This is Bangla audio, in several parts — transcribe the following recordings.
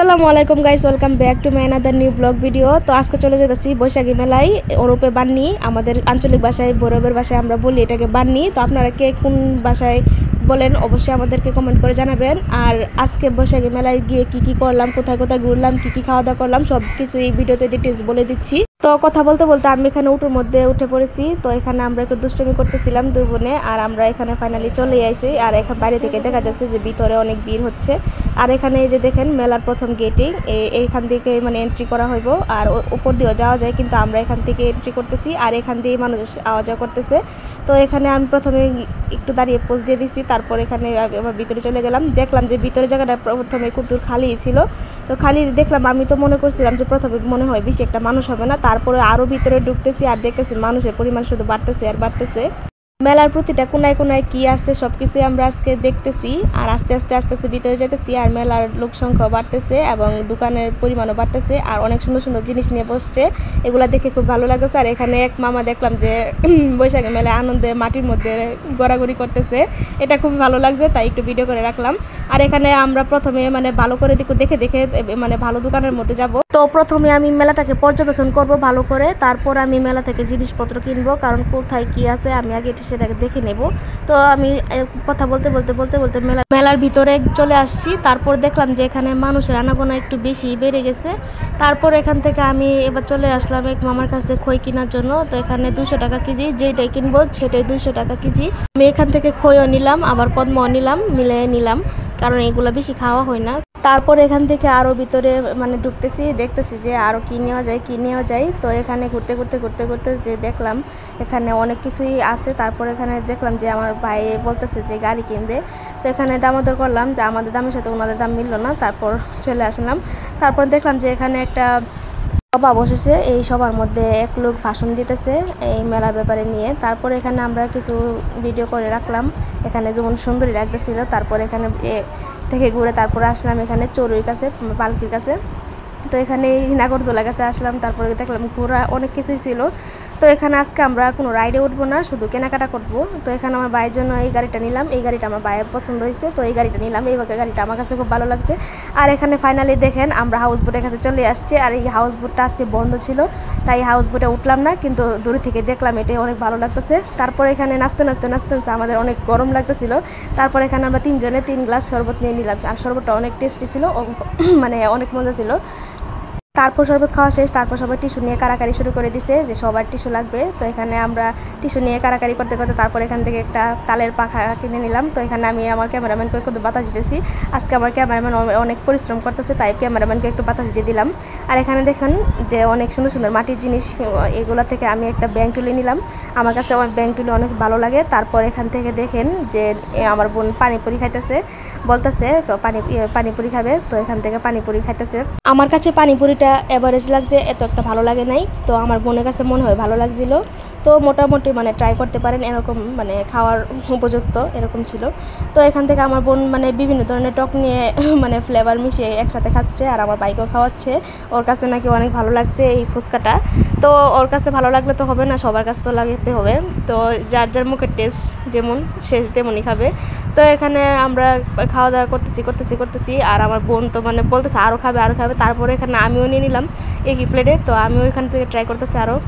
আসসালামু আলাইকুম guys, welcome back to my another new blog video. তো আজকে চলে যেতেছি বৈশাখী মেলায়, ওরূপে বান্নি। আমাদের আঞ্চলিক ভাষায়, বড়বের ভাষায় আমরা বলি এটাকে বান্নি। তো আপনারা কে কোন ভাষায় বলেন অবশ্যই আমাদেরকে কমেন্ট করে জানাবেন। আর আজকে বৈশাখী মেলায় গিয়ে কি কি করলাম, কোথায় কোথায় ঘুরলাম, কি কি খাওয়া দাওয়া করলাম, সব কিছু এই ভিডিওতে ডিটেলস বলে দিচ্ছি। তো কথা বলতে বলতে আমি এখানে উঠোর মধ্যে উঠে পড়েছি। তো এখানে আমরা একটু দুষ্টুমি করতেছিলাম দুই বোনে, আর আমরা এখানে ফাইনালি চলে আইছি। আর এখন বাইরে থেকে দেখা যাচ্ছে যে ভিতরে অনেক ভিড় হচ্ছে। আর এখানে এই যে দেখেন মেলার প্রথম গেটিং, এইখান থেকে মানে এন্ট্রি করা হইব। আর উপর দিয়েও যাওয়া যায়, কিন্তু আমরা এখান থেকে এন্ট্রি করতেছি, আর এখান দিয়ে মানুষ আওয়া যাওয়া করতেছে। তো এখানে আমি প্রথমে একটু দাঁড়িয়ে পোজ দিয়ে দিছি, তারপর এখানে আবার ভিতরে চলে গেলাম। দেখলাম যে ভিতরে জায়গাটা প্রথমে খুব দূর খালি ছিল। তো খালি দেখলাম, আমি তো মনে করছিলাম যে প্রথমে মনে হয় বেশি একটা মানুষ হবে না। তারপরে আরও ভিতরে ঢুকতেছি আর দেখতেছি মানুষের পরিমাণ শুধু বাড়তেছে আর বাড়তেছে। মেলার প্রতিটা কোনায় কোনায় কি আছে সব কিছুই আমরা আজকে দেখতেছি। আর আস্তে আস্তে আস্তে আস্তে ভিতরে যেতেছি, আর মেলার লোক সংখ্যাও বাড়তেছে এবং দোকানের পরিমাণও বাড়তেছে, আর অনেক সুন্দর সুন্দর জিনিস নিয়ে বসছে। এগুলা দেখে খুব ভালো লাগতেছে। আর এখানে এক মামা দেখলাম যে বৈশাখী মেলায় আনন্দে মাটির মধ্যে গড়াগড়ি করতেছে, এটা খুব ভালো লাগছে, তাই একটু ভিডিও করে রাখলাম। আর এখানে আমরা প্রথমে মানে ভালো করে দেখে দেখে মানে ভালো দোকানের মধ্যে যাব। তো প্রথমে আমি মেলাটাকে পর্যবেক্ষণ করব ভালো করে, তারপর আমি মেলা থেকে জিনিসপত্র কিনবো, কারণ কোথায় কি আছে আমি আগে সেটাকে দেখে নেব। তো আমি কথা বলতে বলতে বলতে বলতে মেলার ভিতরে চলে আসছি। তারপর দেখলাম যে এখানে মানুষের আনাগোনা একটু বেশি বেড়ে গেছে। তারপর এখান থেকে আমি এবার চলে আসলাম এক মামার কাছে খই কেনার জন্য। তো এখানে 200 টাকা কেজি, যেটাই কিনবো সেটাই 200 টাকা কেজি। আমি এখান থেকে খইও নিলাম, আবার কদমও নিলাম, মিলিয়ে নিলাম, কারণ এগুলো বেশি খাওয়া হয় না। তারপর এখান থেকে আরও ভিতরে মানে ঢুকতেছি, দেখতেছি যে আরও কি নেওয়া যায়। তো এখানে ঘুরতে ঘুরতে ঘুরতে ঘুরতে যে দেখলাম এখানে অনেক কিছুই আছে। তারপর এখানে দেখলাম যে আমার ভাই বলতেছে যে গাড়ি কিনবে। তো এখানে দামাদর করলাম, যে আমাদের দামের সাথে ওনাদের দাম মিললো না, তারপর চলে আসলাম। তারপর দেখলাম যে এখানে একটা সভা বসেছে, এই সবার মধ্যে এক লোক ভাষণ দিতেছে এই মেলার ব্যাপারে নিয়ে। তারপর এখানে আমরা কিছু ভিডিও করে রাখলাম, এখানে যেমন সুন্দরী লাগতেছিল। তারপর এখানে থেকে ঘুরে তারপরে আসলাম এখানে চড়ুইর কাছে, পালকির কাছে। তো এখানে নাগরদোলার কাছে আসলাম। তারপরে দেখলাম ঘোরা অনেক কিছুই ছিল। তো এখানে আজকে আমরা কোনো রাইডে উঠবো না, শুধু কেনাকাটা করবো। তো এখানে আমার ভাইয়ের জন্য এই গাড়িটা নিলাম, এই গাড়িটা আমার ভাইয়ের পছন্দ হয়েছে, তো এই গাড়িটা নিলাম। এই গাড়িটা আমার কাছে খুব ভালো লাগছে। আর এখানে ফাইনালি দেখেন আমরা হাউস বোটের কাছে চলে আসছি। আর এই হাউস বোটটা আজকে বন্ধ ছিল, তাই হাউস বোটে উঠলাম না, কিন্তু দূরে থেকে দেখলাম, এটাই অনেক ভালো লাগতেছে। তারপর এখানে নাচতে নাচতে নাচতে নাচতে আমাদের অনেক গরম লাগতেছিল। তারপর এখানে আমরা 3 জনে 3 গ্লাস শরবত নিয়ে নিলাম, আর শরবতটা অনেক টেস্টি ছিল, মানে অনেক মজা ছিল। তারপর শরবত খাওয়া শেষ, তারপর সবাই টিস্যু নিয়ে কারাকারি শুরু করে দিছে যে সবার টিস্যু লাগবে। তো এখানে আমরা টিস্যু নিয়ে কারাকারি করতে করতে তারপর এখান থেকে একটা তালের পাখা কিনে নিলাম। তো এখানে আমি আমার ক্যামেরাম্যানকে একটু বাতাস দিতেছি। আজকে আমার ক্যামেরাম্যান অনেক পরিশ্রম করতেছে, তাই ক্যামেরাম্যানকে একটু বাতাস দিয়ে দিলাম। আর এখানে দেখেন যে অনেক সুন্দর সুন্দর মাটির জিনিস, এগুলো থেকে আমি একটা ব্যাং তুলে নিলাম। আমার কাছে আমার ব্যাং তুলে অনেক ভালো লাগে। তারপর এখান থেকে দেখেন যে আমার বোন পানিপুরি খাইতেছে, বলতেছে পানিপুরি খাবে। তো এখান থেকে পানিপুরি খাইতেছে। আমার কাছে পানিপুরিটা এভারেজ লাগছে, এত একটা ভালো লাগে নাই। তো আমার বোনের কাছে মনে হয় ভালো লাগছিল। তো মোটামুটি মানে ট্রাই করতে পারেন, এরকম মানে খাওয়ার উপযুক্ত এরকম ছিল। তো এখান থেকে আমার বোন মানে বিভিন্ন ধরনের টক নিয়ে মানে ফ্লেভার মিশিয়ে একসাথে খাচ্ছে, আর আমার বাইকেও খাওয়াচ্ছে। ওর কাছে নাকি অনেক ভালো লাগছে এই ফুচকাটা। তো ওর কাছে ভালো লাগলে তো হবে না, সবার কাছে তো লাগাতে হবে। তো যার যার মুখের টেস্ট যেমন সে তেমনই খাবে। তো এখানে আমরা খাওয়া দাওয়া করতেছি, আর আমার বোন তো মানে বলতেছে আরও খাবে। তারপরে এখানে আমিও নিয়ে নিলাম একই প্লেটে। তো আমিও এখান থেকে ট্রাই করতেছি আরও।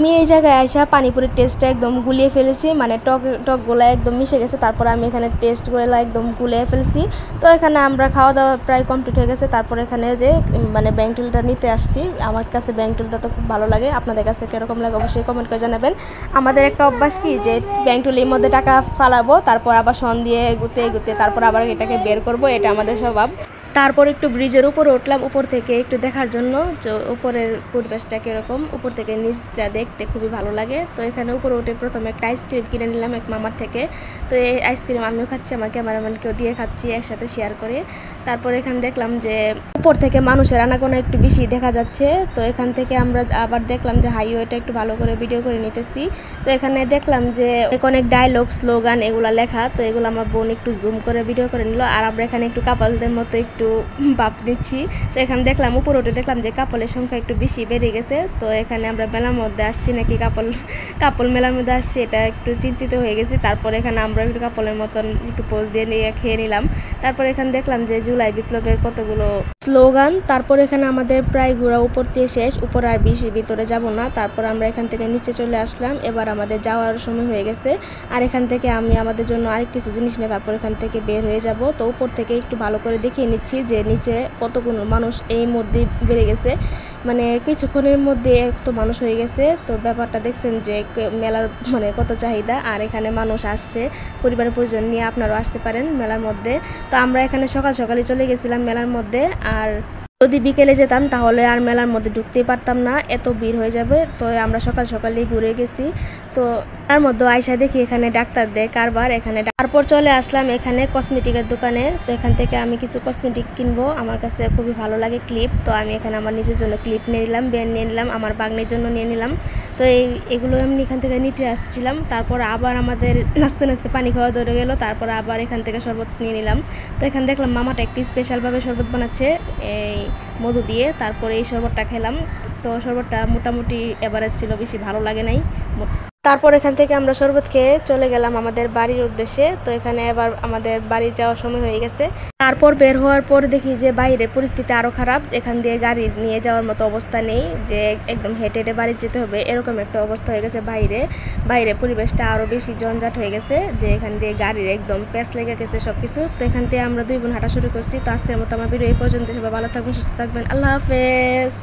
আমি এই জায়গায় আসা পানিপুরির টেস্টটা একদম গুলিয়ে ফেলেছি, মানে টকগুলো একদম মিশে গেছে। তারপর আমি এখানে টেস্টগুলো একদম গুলিয়ে ফেলছি। তো এখানে আমরা খাওয়া দাওয়া প্রায় কমপ্লিট হয়ে গেছে। তারপর এখানে যে মানে ব্যাংটুলটা নিতে আসছি, আমার কাছে ব্যাংটুলটা তো খুব ভালো লাগে। আপনাদের কাছে কীরকম লাগে অবশ্যই কমেন্ট করে জানাবেন। আমাদের একটা অভ্যাস কি যে ব্যাংটুলির মধ্যে টাকা ফালাবো, তারপর আবার সন দিয়ে এগুতে তারপর আবার এটাকে বের করব, এটা আমাদের স্বভাব। তারপর একটু ব্রিজের উপরে উঠলাম, উপর থেকে একটু দেখার জন্য যে উপরের পরিবেশটা কীরকম। উপর থেকে নিচটা দেখতে খুবই ভালো লাগে। তো এখানে উপরে উঠে প্রথমে একটা আইসক্রিম কিনে নিলাম এক মামার থেকে। তো এই আইসক্রিম আমিও খাচ্ছি, আমার ক্যামেরাম্যানকেও দিয়ে খাচ্ছি একসাথে শেয়ার করে। তারপর এখানে দেখলাম যে উপর থেকে মানুষের আনাগোনা একটু বেশি দেখা যাচ্ছে। তো এখান থেকে আমরা আবার দেখলাম যে হাইওয়েটা একটু ভালো করে ভিডিও করে নিতেছি। তো এখানে দেখলাম যে অনেক ডায়লগ স্লোগান এগুলো লেখা। তো এগুলো আমার বোন একটু জুম করে ভিডিও করে নিল, আর আমরা এখানে একটু কাপালদের মতো একটু ভাব নিচ্ছি। তো এখানে দেখলাম উপরে উঠে দেখলাম যে কাপলের সংখ্যা একটু বেশি বেড়ে গেছে। তো এখানে আমরা মেলার মধ্যে আসছি নাকি কাপল মেলার মধ্যে আসছি, এটা একটু চিন্তিত হয়ে গেছি। তারপর এখানে আমরা একটু কাপলের মতন একটু পোজ দিয়ে নিয়ে খেয়ে নিলাম। তারপর এখানে দেখলাম যে জুলাই বিপ্লবের কতগুলো স্লোগান। তারপর এখানে আমাদের প্রায় ঘোরা উপর দিয়ে শেষ, উপর আর বেশি ভিতরে যাব না। তারপর আমরা এখান থেকে নিচে চলে আসলাম, এবার আমাদের যাওয়ার সময় হয়ে গেছে। আর এখান থেকে আমি আমাদের জন্য আরেক কিছু জিনিস নিয়ে তারপর এখান থেকে বের হয়ে যাব। তো উপর থেকে একটু ভালো করে দেখিয়ে নিচ্ছি যে নিচে কতগুলো মানুষ এই মধ্যে বেড়ে গেছে, মানে কিছুক্ষণের মধ্যে এত মানুষ হয়ে গেছে। তো ব্যাপারটা দেখছেন যে মেলার মানে কত চাহিদা, আর এখানে মানুষ আসছে পরিবারের পরিজন নিয়ে, আপনারাও আসতে পারেন মেলার মধ্যে। তো আমরা এখানে সকাল সকালে চলে গেছিলাম মেলার মধ্যে, আর যদি বিকেলে যেতাম তাহলে আর মেলার মধ্যে ঢুকতেই পারতাম না, এত ভিড় হয়ে যাবে। তো আমরা সকাল সকালেই ঘুরে গেছি। তো তার মধ্যে আয়সা দেখি এখানে ডাক্তারদের কারবার এখানে। তারপর চলে আসলাম এখানে কসমেটিকের দোকানে। তো এখান থেকে আমি কিছু কসমেটিক কিনবো, আমার কাছে খুবই ভালো লাগে ক্লিপ। তো আমি এখানে আমার নিজের জন্য ক্লিপ নিয়ে নিলাম, ব্যান্ড নিয়ে নিলাম, আমার বাগনির জন্য নিয়ে নিলাম। তো এগুলো আমি এখান থেকে নিতে আসছিলাম। তারপর আবার আমাদের নাচতে নাচতে পানি খাওয়া ধরে গেল। তারপর আবার এখান থেকে শরবত নিয়ে নিলাম। তো এখানে দেখলাম মামাটা একটু স্পেশালভাবে শরবত বানাচ্ছে এই মধু দিয়ে। তারপরে এই শরবতটা খেলাম। তো শরবতটা মোটামুটি এভারেজ ছিল, বেশি ভালো লাগে নাই। তারপর এখান থেকে আমরা শরবত খেয়ে চলে গেলাম আমাদের বাড়ির উদ্দেশ্যে। তো এখানে এবার আমাদের বাড়ি যাওয়ার সময় হয়ে গেছে। তারপর বের হওয়ার পর দেখি যে বাইরের পরিস্থিতি আরও খারাপ, এখান দিয়ে গাড়ি নিয়ে যাওয়ার মতো অবস্থা নেই, যে একদম হেঁটে হেঁটে বাড়ি যেতে হবে এরকম একটা অবস্থা হয়ে গেছে। বাইরে পরিবেশটা আরও বেশি জঞ্জাট হয়ে গেছে, যে এখান দিয়ে গাড়ির একদম প্যাঁচ লেগে গেছে সব কিছু। তো এখান থেকে আমরা 2 বোন হাঁটা শুরু করছি। তো আজকের মতো আমার ভিডিও এই পর্যন্ত। সবাই ভালো থাকবেন, সুস্থ থাকবেন, আল্লাহ হাফেজ।